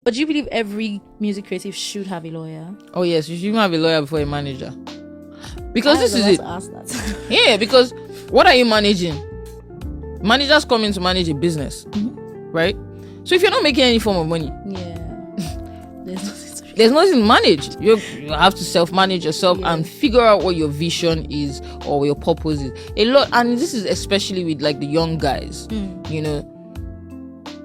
But do you believe every music creative should have a lawyer? Oh yes, you should even have a lawyer before a manager. Because I this was is it. about to ask that. Yeah, because what are you managing? Managers come in to manage a business, right? So if you're not making any form of money, there's nothing to manage. You have to self-manage yourself and figure out what your vision is or your purpose is. A lot, and this is especially with like the young guys. You know,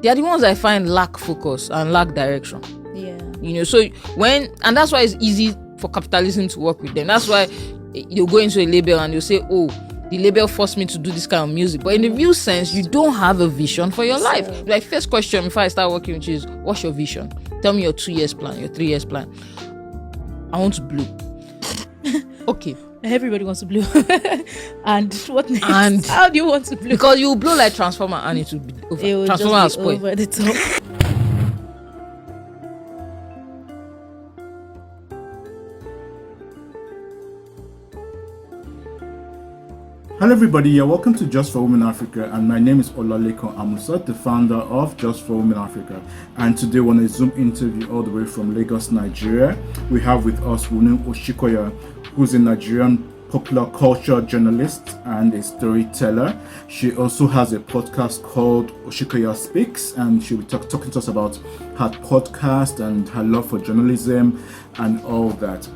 they are the ones I find lack focus and lack direction. Yeah. You know, so and that's why it's easy for capitalism to work with them. That's why you'll go into a label and you'll say, oh, the label forced me to do this kind of music. But in the real sense, you don't have a vision for your life. Like, first question before I start working with you is, what's your vision? Tell me your 2 years plan, your 3 years plan. I want to blow. Okay. Everybody wants to blow. And what next? And how do you want to blow? Because you blow like Transformer and it will be over. It will Transformer just be spoil. over the top. Hello everybody, you're welcome to Just for Women Africa, and my name is Olaleko Amusat, the founder of Just for Women Africa. And today we're on a Zoom interview all the way from Lagos, Nigeria. We have with us Wonu Osikoya, who's a Nigerian popular culture journalist and a storyteller. She also has a podcast called Osikoyaspeaks, and she'll be talking to us about her podcast and her love for journalism and all that.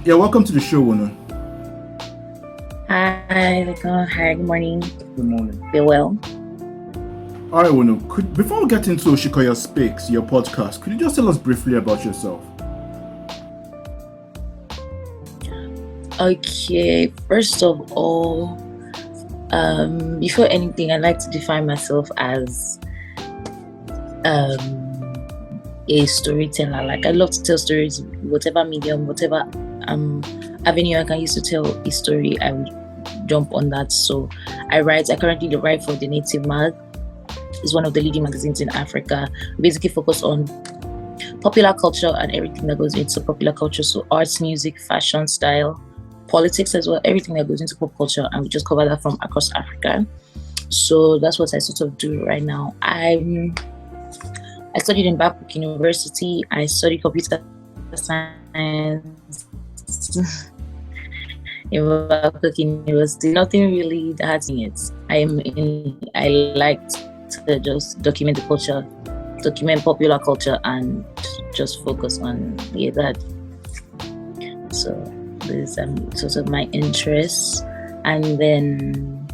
Yeah, welcome to the show, Wonu. Hi, good morning. Good morning. Feel well. All right, Wonu, before we get into Osikoya Speaks, your podcast, could you just tell us briefly about yourself? Okay, first of all, before anything, I'd like to define myself as a storyteller. Like, I love to tell stories, whatever medium, whatever avenue I can use to tell a story, I will jump on that. So I currently write for the NATIVEMAG. It's one of the leading magazines in Africa. We basically focus on popular culture and everything that goes into popular culture. So arts, music, fashion, style, politics as well, everything that goes into pop culture, and we just cover that from across Africa. So that's what I sort of do right now. I studied in Babcock University. I studied computer science in Babcock University. Nothing really that in it. I liked to just document the culture, document popular culture, and just focus on that. So this is sort of my interests, and then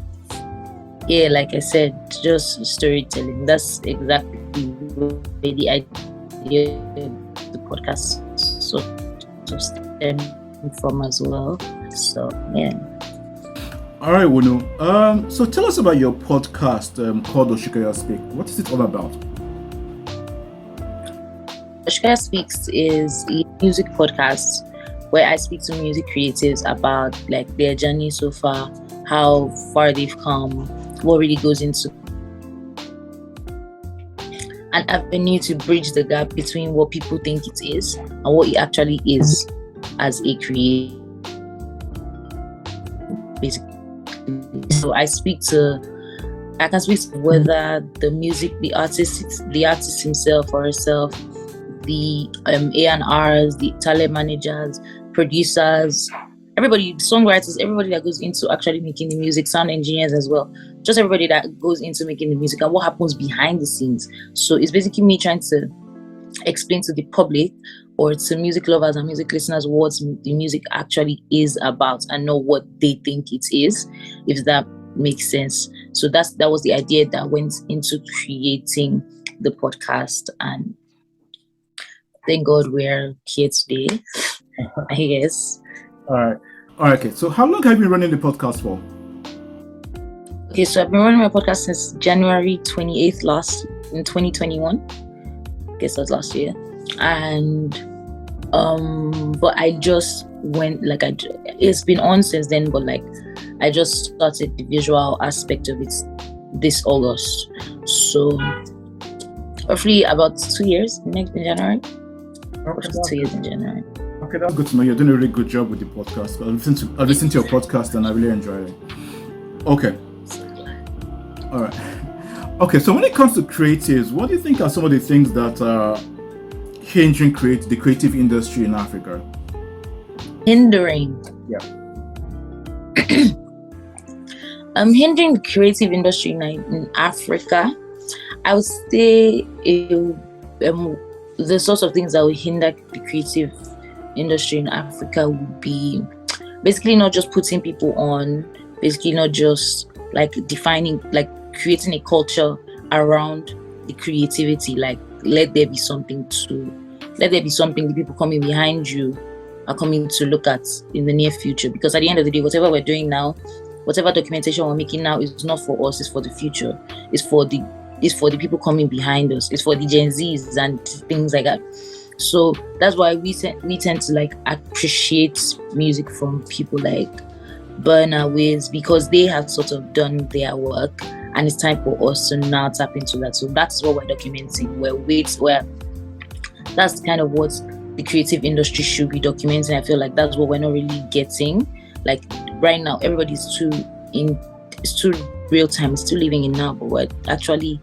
like I said, just storytelling. That's exactly where the idea of the podcast sort of stemmed from as well. So All right, Wonu. So tell us about your podcast called Osikoya Speaks. What is it all about? Osikoya Speaks is a music podcast where I speak to music creatives about like their journey so far, how far they've come, what really goes into an avenue to bridge the gap between what people think it is and what it actually is as a creator. Basically, so I can speak to whether the music, the artist himself or herself, the A&Rs, the talent managers, producers, everybody, songwriters, everybody that goes into actually making the music, sound engineers as well, just everybody that goes into making the music and what happens behind the scenes. So it's basically me trying to explain to the public or to music lovers and music listeners what the music actually is about and not what they think it is, if that makes sense. So that was the idea that went into creating the podcast, and thank God we're here today, I guess. All right. Okay. So how long have you been running the podcast for? Okay, so I've been running my podcast since January 28th in 2021. I guess that was last year. And but I just went it's been on since then, but I just started the visual aspect of it this August. So roughly about 2 years next in January. Okay, 2 years in January. Okay, that's good to know. You're doing a really good job with the podcast. I've listened to your podcast and I really enjoy it. Okay. All Okay, so when it comes to creatives, what do you think are some of the things that are hindering the creative industry in Africa? Hindering. Yeah. Hindering the creative industry in Africa, I would say the sorts of things that will hinder the creative industry in Africa would be basically not just putting people on, basically not just like defining, like creating a culture around the creativity, like let there be something the people coming behind you are coming to look at in the near future. Because at the end of the day, whatever we're doing now, whatever documentation we're making now is not for us, it's for the future. It's for the people coming behind us. It's for the Gen Zs and things like that. So that's why we tend to like appreciate music from people like Burna Wiz, because they have sort of done their work and it's time for us to now tap into that. So that's what we're documenting. That's kind of what the creative industry should be documenting. I feel like that's what we're not really getting. Like right now, everybody's too real time, still living in now, but we're actually,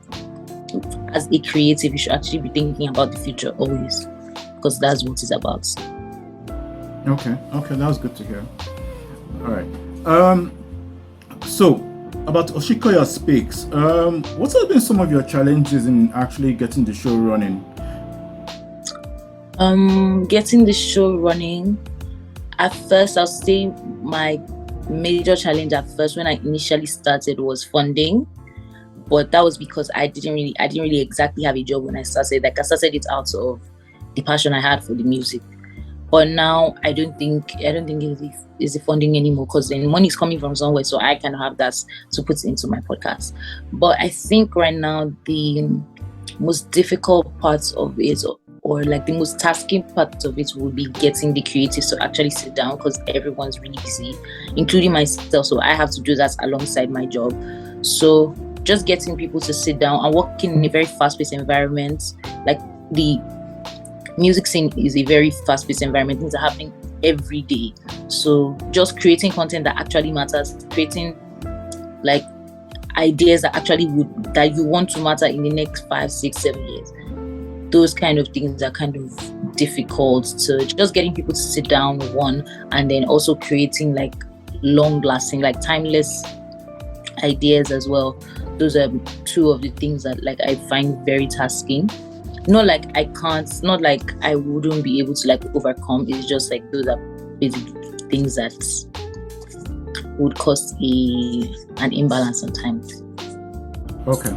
as a creative, you should actually be thinking about the future always, because that's what it's about. Okay, that was good to hear. All right. So about Osikoya Speaks, what have been some of your challenges in actually getting the show running? Getting the show running, at first, I'll say my major challenge at first when I initially started was funding, but that was because I didn't really exactly have a job when I started. Like I started it out of the passion I had for the music. But now I don't think it's the funding anymore, because then money is coming from somewhere, so I kind of have that to put into my podcast. But I think right now the most difficult parts of it, or like the most tasking part of it, will be getting the creatives to actually sit down, because everyone's really busy, including myself. So I have to do that alongside my job. So just getting people to sit down and working in a very fast-paced environment. Like the music scene is a very fast-paced environment. Things are happening every day. So just creating content that actually matters, creating like ideas that you want to matter in the next 5, 6, 7 years. Those kind of things are kind of difficult. So just getting people to sit down, one, and then also creating like long-lasting, like timeless ideas as well. Those are two of the things that like I find very tasking. Not like I can't, not like I wouldn't be able to like overcome. It's just like those are basic things that would cause an imbalance sometimes. Okay.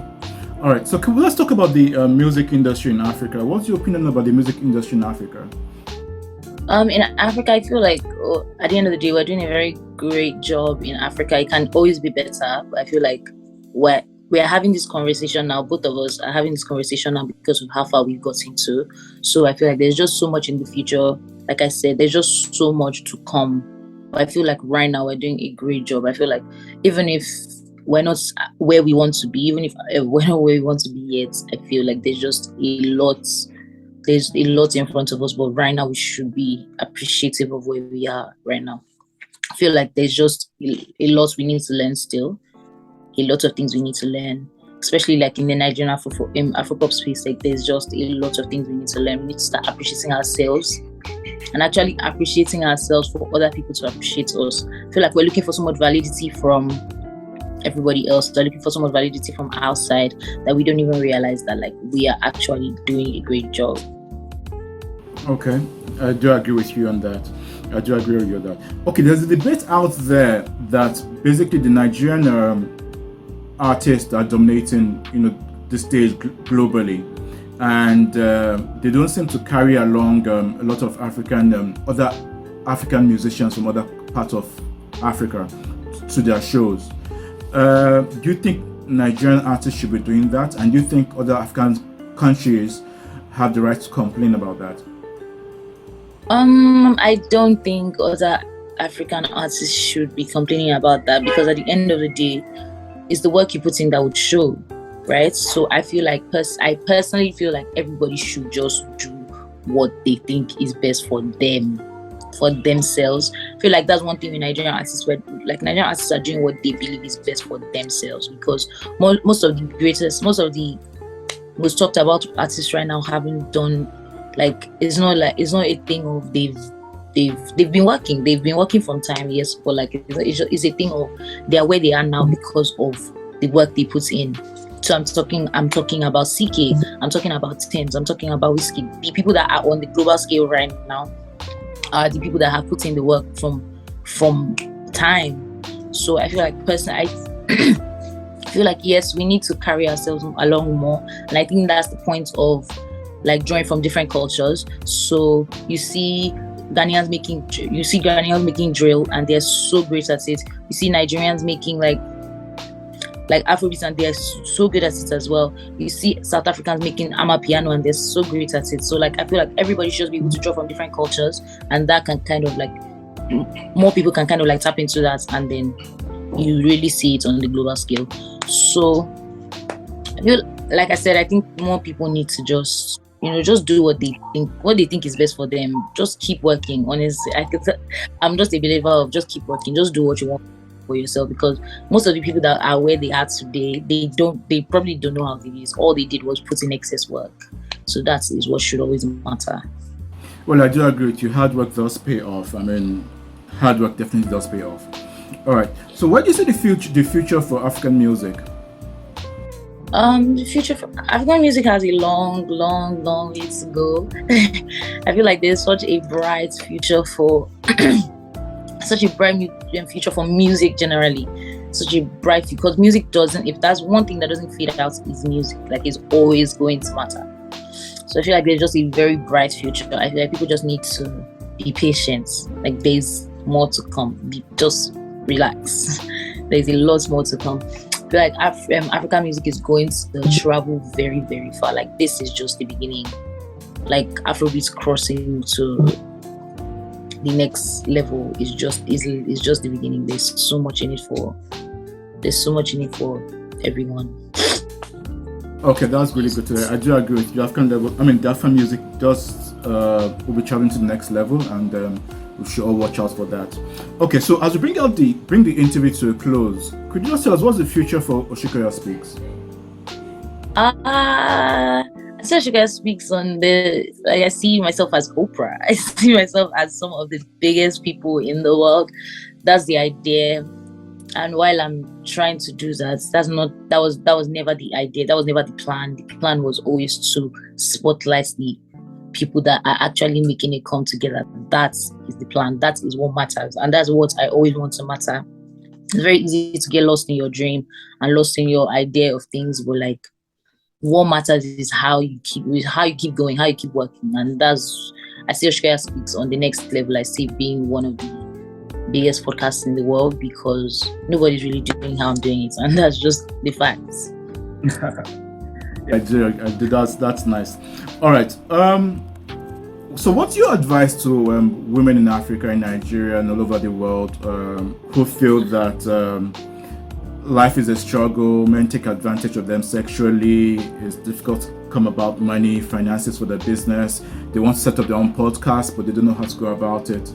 All right. So let's talk about the music industry in Africa. What's your opinion about the music industry in Africa? In Africa, I feel like at the end of the day, we're doing a very great job in Africa. It can always be better, but I feel like we are having this conversation now. Both of us are having this conversation now because of how far we've gotten to. So I feel like there's just so much in the future. Like I said, there's just so much to come. But I feel like right now we're doing a great job. I feel like even if we're not where we want to be, even if we're not where we want to be yet, I feel like there's just a lot. There's a lot in front of us, but right now we should be appreciative of where we are right now. I feel like there's just a lot we need to learn still. A lot of things we need to learn, especially like in the Nigerian Afropop space. Like there's just a lot of things we need to learn. We need to start appreciating ourselves and actually appreciating ourselves for other people to appreciate us. I feel like we're looking for so much validity from everybody else. We're looking for so much validity from outside that we don't even realize that like we are actually doing a great job. Okay, I do agree with you on that. Okay, there's a debate out there that basically the Nigerian artists are dominating, the stage globally, and they don't seem to carry along a lot of other African musicians from other parts of Africa to their shows. Do you think Nigerian artists should be doing that, and do you think other African countries have the right to complain about that? I don't think other African artists should be complaining about that, because at the end of the day, it's the work you put in that would show, right? So I feel like I personally feel like everybody should just do what they think is best for them, for themselves. feel like that's one thing with Nigerian artists, where like Nigerian artists are doing what they believe is best for themselves, because most of the most talked about artists right now haven't done, like it's not a thing of they've been working from time, yes, but like it's a thing of they are where they are now because of the work they put in. So I'm talking about CK, I'm talking about Thames, I'm talking about Whiskey. The people that are on the global scale right now are the people that have put in the work from time. So I feel like personally, I feel like yes, we need to carry ourselves along more, and I think that's the point of like drawing from different cultures. So you see Ghanaians making drill, and they're so great at it. You see Nigerians making like Afrobeats, and they're so good at it as well. You see South Africans making amapiano, and they're so great at it. So like I feel like everybody should be able to draw from different cultures, and that can kind of like more people can kind of like tap into that, and then you really see it on the global scale. So I feel like I said, I think more people need to just do what they think is best for them. Just keep working. Honestly, I'm just a believer of just keep working. Just do what you want for yourself, because most of the people that are where they are today, they probably don't know how it is. All they did was put in excess work. So that is what should always matter. Well, I do agree with you. Hard work does pay off. I mean, hard work definitely does pay off. All right. So, what do you see the future for African music? The future for African music has a long way to go. I feel like there's such a bright future for such a bright future for music generally. Such a bright, because music doesn't, if that's one thing that doesn't fade out, is music. Like it's always going to matter. So I feel like there's just a very bright future. I feel like people just need to be patient. Like there's more to come. Just relax. There's a lot more to come. I feel like African music is going to travel very, very far. Like this is just the beginning. Like Afrobeats crossing to the next level is just the beginning. There's so much in it for everyone. Okay, that's really good to hear. I do agree with you. The African music does will be traveling to the next level, and we should all watch out for that. Okay, so as we bring the interview to a close, could you just tell us what's the future for Osikoya Speaks? I see Osikoya Speaks I see myself as Oprah. I see myself as some of the biggest people in the world. That's the idea. And while I'm trying to do that, that was never the idea. That was never the plan. The plan was always to spotlight the people that are actually making it come together. That is the plan. That is what matters. And that's what I always want to matter. It's very easy to get lost in your dream and lost in your idea of things, but like what matters is how you keep going, how you keep working. And I see Osikoya Speaks on the next level. I see being one of the biggest podcasts in the world, because nobody's really doing how I'm doing it, and that's just the facts. I do. That's nice. All right. So what's your advice to women in Africa, in Nigeria, and all over the world who feel that life is a struggle, men take advantage of them sexually, it's difficult to come about money, finances for their business, they want to set up their own podcast, but they don't know how to go about it?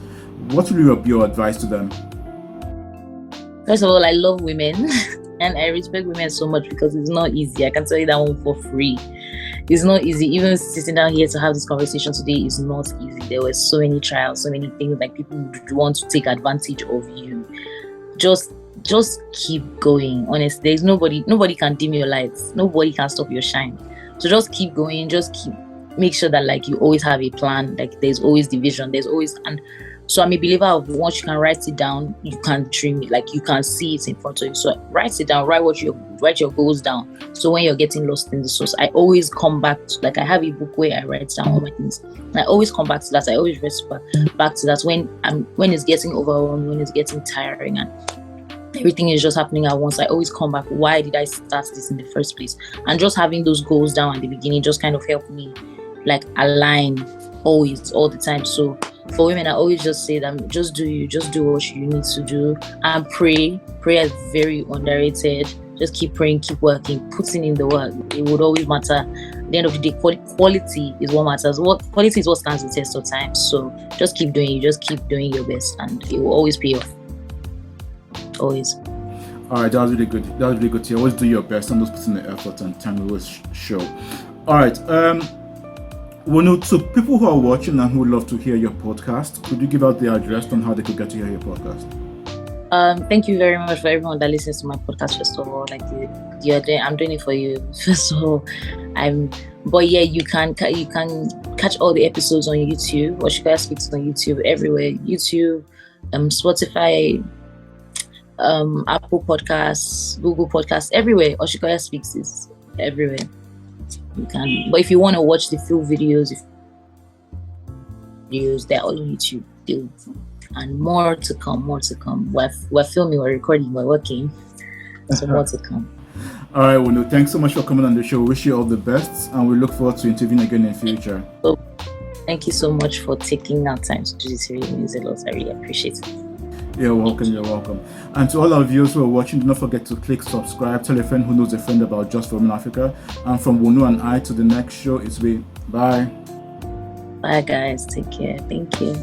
What will be your advice to them? First of all, I love women and I respect women so much, because it's not easy. I can tell you that one for free. It's not easy. Even sitting down here to have this conversation today is not easy. There were so many trials, so many things, like people would want to take advantage of you. Just keep going. Honestly, there's nobody can dim your lights. Nobody can stop your shine. So just keep going. Make sure that like you always have a plan. Like there's always division. So I'm a believer of once you can write it down, you can dream it. Like you can see it in front of you. So write it down. Write your goals down. So when you're getting lost in the source, I always come back to, like I have a book where I write down all my things. And I always come back to that. I always whisper back to that when it's getting overwhelmed, when it's getting tiring, and everything is just happening at once. I always come back. Why did I start this in the first place? And just having those goals down at the beginning just kind of helped me like align always, all the time. So for women, I always just say that just do what you need to do, and pray. Prayer is very underrated. Just keep praying, keep working, putting in the work. It would always matter. the end of the day, quality is what matters. Quality is what stands the test of time. So just keep doing it. Just keep doing your best, and it will always pay off. Always. All right, that was really good. That was really good. You always do your best and just put in the effort, and time will always show. All right. Wonu, to people who are watching and who would love to hear your podcast, could you give out the address on how they could get to hear your podcast? Thank you very much for everyone that listens to my podcast. First of all, like you're doing, I'm doing it for you. First of all, but yeah, you can catch all the episodes on YouTube. Osikoya Speaks on YouTube everywhere. YouTube, Spotify, Apple Podcasts, Google Podcasts, everywhere. Osikoya Speaks is everywhere. You can, but if you want to watch the full videos, they're all on YouTube. And more to come. We're filming, we're recording, we're working. So more to come. All right, Wonu, thanks so much for coming on the show. Wish you all the best, and we look forward to interviewing again in the future. So, thank you so much for taking out time to do this. It really means a lot. I really appreciate it. You're welcome. And to all our viewers who are watching, do not forget to click subscribe. Tell a friend who knows a friend about Just for Women Africa. And from Wonu and I to the next show, it's bye. Bye guys, take care. Thank you.